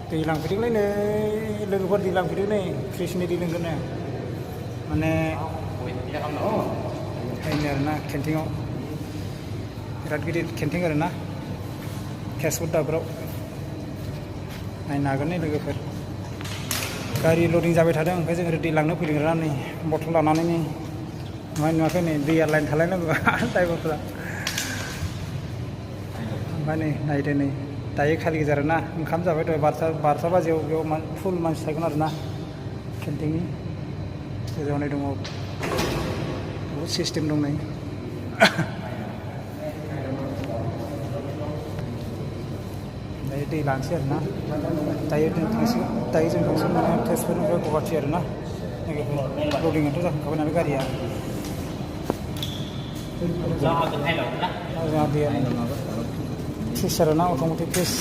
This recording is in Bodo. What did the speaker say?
दै लांफैदोंलै नै लोगोफोर दै लांफैदों नै फ्रिजनि दै लोंगोन नो माने ओरैनो आरोना केन्टिंआव बिराद गिदिर केन्टिं आरोना तेजपुर दाबुराव नायनो हागोन नै लोगोफोर गारि लडिं जाबाय थादों ओमफ्राय जों दै लांनो फैदों आरोना नै बथल लानानै नै ओमफ्राय नुवाखै नै दैया लाइन थालायनांगौ ड्राइभारफ्रा ओमफ्राय नै नायदो नै दायो खालि गोजा आरोना ओंखाम जाबाय दहाय 12 बाजियाव बेयाव फुल मानसि थागोन आरोना केन्टिंनि गोजावनाय दङ बहुद सिस्टेम दं नै दायो दै लानोसै आरोना दायो जों थांसै माने तेजपुरनिफ्राय गुवाहाटि आरोना लडिंआथ' जाखांखाबाय नालाय गारिया जोंहा दैया फ्रिज आरोना अट'मेटिक फ्रिज